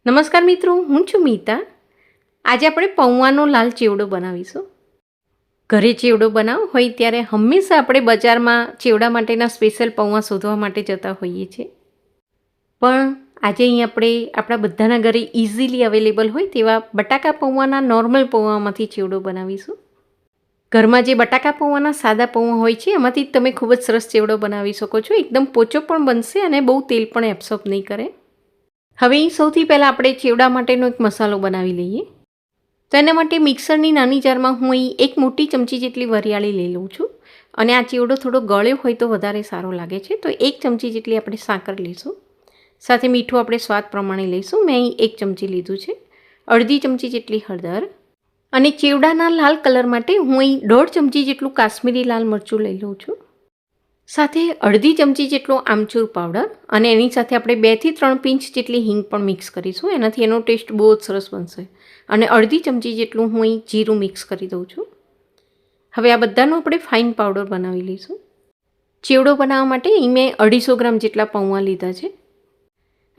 નમસ્કાર મિત્રો, હું છું મીતા. આજે આપણે પૌવાનો લાલ ચેવડો બનાવીશું. ઘરે ચેવડો બનાવવો હોય ત્યારે હંમેશા આપણે બજારમાં ચેવડા માટેના સ્પેશિયલ પૌવા શોધવા માટે જતા હોઈએ છીએ. પણ આજે અહીં આપણે આપણા બધાના ઘરે ઇઝીલી અવેલેબલ હોય તેવા બટાકા પૌવાના નોર્મલ પૌવામાંથી ચેવડો બનાવીશું. ઘરમાં જે બટાકા પૌવાના સાદા પૌવા હોય છે એમાંથી તમે ખૂબ જ સરસ ચેવડો બનાવી શકો છો. એકદમ પોચો પણ બનશે અને બહુ તેલ પણ એબ્સોર્બ નહીં કરે. હવે સૌથી પહેલાં આપણે ચેવડા માટેનો એક મસાલો બનાવી લઈએ. તો એના માટે મિક્સરની નાની જારમાં હું અહીં એક મોટી ચમચી જેટલી વરિયાળી લઈ લઉં છું. અને આ ચેવડો થોડો ગળ્યો હોય તો વધારે સારો લાગે છે. તો 1 ચમચી જેટલી આપણે સાકર લઈશું. સાથે મીઠું આપણે સ્વાદ પ્રમાણે લઈશું. મેં અહીં 1 ચમચી લીધું છે. અડધી ચમચી જેટલી હળદર. અને ચેવડાના લાલ કલર માટે હું અહીં 1.5 ચમચી જેટલું કાશ્મીરી લાલ મરચું લઈ લઉં છું. સાથે અડધી ચમચી જેટલો આમચૂર પાવડર અને એની સાથે આપણે 2 થી 3 પિંચ જેટલી હિંગ પણ મિક્સ કરીશું. એનાથી એનો ટેસ્ટ બહુ જ સરસ બનશે. અને અડધી ચમચી જેટલું હું અહીં જીરું મિક્સ કરી દઉં છું. હવે આ બધાનો આપણે ફાઇન પાવડર બનાવી લઈશું. ચેવડો બનાવવા માટે અહીં મેં 250 ગ્રામ જેટલા પૌવા લીધા છે.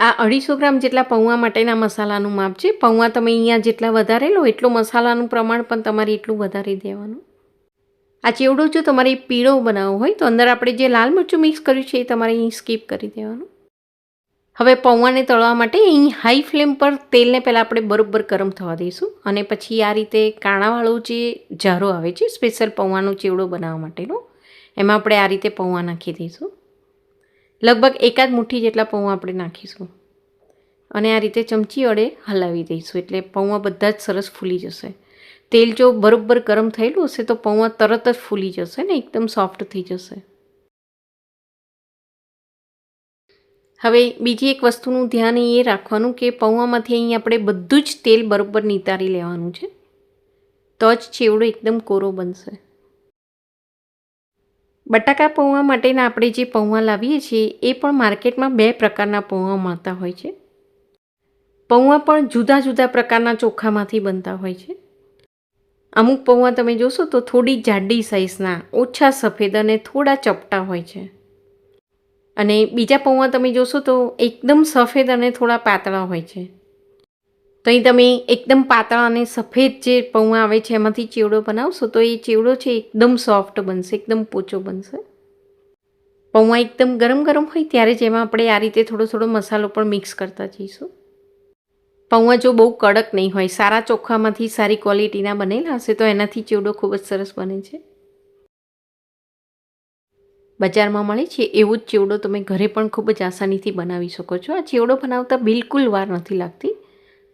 આ 250 ગ્રામ જેટલા પૌવા માટેના મસાલાનું માપ છે. પૌવા તમે અહીંયા જેટલા વધારે લો એટલું મસાલાનું પ્રમાણ પણ તમારે એટલું વધારે દેવાનું. આ ચેવડો જો તમારે પીળો બનાવવો હોય તો અંદર આપણે જે લાલ મરચું મિક્સ કર્યું છે એ તમારે અહીં સ્કીપ કરી દેવાનું. હવે પૌવાને તળવા માટે અહીં હાઈ ફ્લેમ પર તેલને પહેલાં આપણે બરોબર ગરમ થવા દઈશું. અને પછી આ રીતે કાણાવાળો જે જારો આવે છે સ્પેશિયલ પૌવાનો ચેવડો બનાવવા માટેનો, એમાં આપણે આ રીતે પૌવા નાખી દઈશું. લગભગ એકાદ મુઠ્ઠી જેટલા પૌવા આપણે નાખીશું. અને આ રીતે ચમચી વડે હલાવી દઈશું એટલે પૌવા બધા જ સરસ ફૂલી જશે. તેલ જો બરોબર ગરમ થયેલું હશે તો પૌવા તરત જ ફૂલી જશે ને એકદમ સોફ્ટ થઈ જશે. હવે બીજી એક વસ્તુનું ધ્યાન એ રાખવાનું કે પૌવામાંથી અહીં આપણે બધું જ તેલ બરોબર નિતારી લેવાનું છે. તો જ ચેવડો એકદમ કોરો બનશે. બટાકા પૌવા માટેના આપણે જે પૌવા લાવીએ છીએ એ પણ માર્કેટમાં 2 પ્રકારના પૌવા મળતા હોય છે. પૌવા પણ જુદા જુદા પ્રકારના ચોખામાંથી બનતા હોય છે. અમુક પૌવા તમે જોશો તો થોડી જાડી સાઇઝના, ઓછા સફેદ અને થોડા ચપટા હોય છે. અને બીજા પૌવા તમે જોશો તો એકદમ સફેદ અને થોડા પાતળા હોય છે. તો અહીં તમે એકદમ પાતળા અને સફેદ જે પૌવા આવે છે એમાંથી ચેવડો બનાવશો તો એ ચેવડો છે એકદમ સોફ્ટ બનશે, એકદમ પોચો બનશે. પૌવા એકદમ ગરમ ગરમ હોય ત્યારે જ એમાં આપણે આ રીતે થોડો થોડો મસાલો પણ મિક્સ કરતા જઈશું. પૌવા જો બહુ કડક નહીં હોય, સારા ચોખામાંથી સારી ક્વોલિટીના બનેલા હશે તો એનાથી ચેવડો ખૂબ જ સરસ બને છે. બજારમાં મળે છે એવો જ ચેવડો તમે ઘરે પણ ખૂબ જ આસાનીથી બનાવી શકો છો. આ ચેવડો બનાવતા બિલકુલ વાર નથી લાગતી.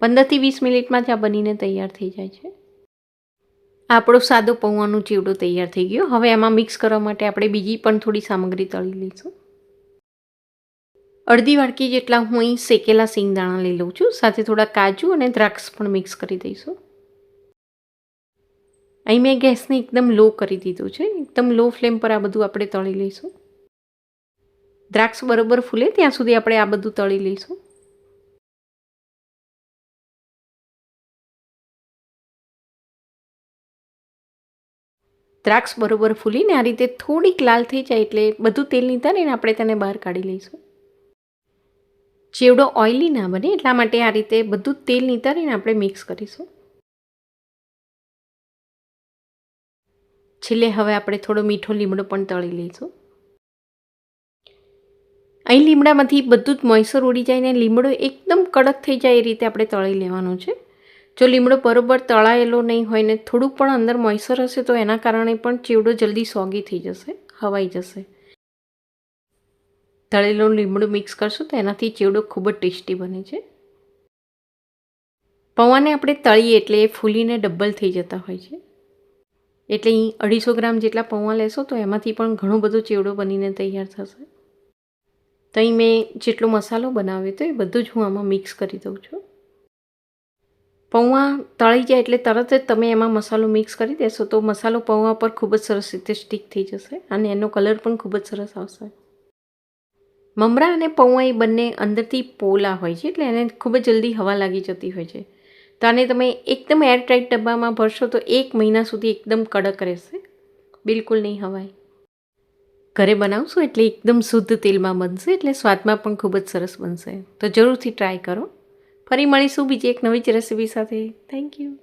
15 થી 20 મિનિટમાં જ આ બનીને તૈયાર થઈ જાય છે. આપણો સાદો પૌવાનો ચેવડો તૈયાર થઈ ગયો. હવે એમાં મિક્સ કરવા માટે આપણે બીજી પણ થોડી સામગ્રી તળી લઈશું. અડધી વાટકી જેટલા હું અહીં શેકેલા સિંગદાણા લઈ લઉં છું. સાથે થોડા કાજુ અને દ્રાક્ષ પણ મિક્સ કરી દઈશું. અહીં મેં ગેસને એકદમ લો કરી દીધું છે. એકદમ લો ફ્લેમ પર આ બધું આપણે તળી લઈશું. દ્રાક્ષ બરોબર ફૂલે ત્યાં સુધી આપણે આ બધું તળી લઈશું. દ્રાક્ષ બરોબર ફૂલીને આ રીતે થોડીક લાલ થઈ જાય એટલે બધું તેલ નીતારીને આપણે તેને બહાર કાઢી લઈશું. ચેવડો ઓઇલી ના બને એટલા માટે આ રીતે બધું તેલ નીતારીને આપણે મિક્સ કરીશું. છેલ્લે હવે આપણે થોડો મીઠો લીમડો પણ તળી લઈશું. અહીં લીમડામાંથી બધું જ મોઈસર ઉડી જાય ને લીમડો એકદમ કડક થઈ જાય એ રીતે આપણે તળી લેવાનો છે. જો લીમડો બરોબર તળાયેલો નહીં હોય ને થોડુંક પણ અંદર મોઈસર હશે તો એના કારણે પણ ચેવડો જલ્દી સોગી થઈ જશે, હવાઈ જશે. તળેલું લીમડું મિક્સ કરશું તો એનાથી ચેવડો ખૂબ જ ટેસ્ટી બને છે. પૌવાને આપણે તળીએ એટલે એ ફૂલીને ડબલ થઈ જતા હોય છે. એટલે અહીં 250 ગ્રામ જેટલા પૌવા લેશો તો એમાંથી પણ ઘણો બધો ચેવડો બનીને તૈયાર થશે. તો અહીં મેં જેટલો મસાલો બનાવ્યો હતો એ બધું જ હું આમાં મિક્સ કરી દઉં છું. પૌવા તળી જાય એટલે તરત જ તમે એમાં મસાલો મિક્સ કરી દેશો તો મસાલો પૌવા પર ખૂબ જ સરસ રીતે સ્ટીક થઈ જશે અને એનો કલર પણ ખૂબ જ સરસ આવશે. મમરા અને પૌવા એ બંને અંદરથી પોલા હોય છે એટલે એને ખૂબ જ જલ્દી હવા લાગી જતી હોય છે. તો આને તમે એકદમ એરટાઇટ ડબ્બામાં ભરશો તો 1 મહિના સુધી એકદમ કડક રહેશે, બિલકુલ નહીં હવાય. ઘરે બનાવશો એટલે એકદમ શુદ્ધ તેલમાં બનશે એટલે સ્વાદમાં પણ ખૂબ જ સરસ બનશે. તો જરૂરથી ટ્રાય કરો. ફરી મળીશું બીજી એક નવી જ રેસીપી સાથે. Thank you.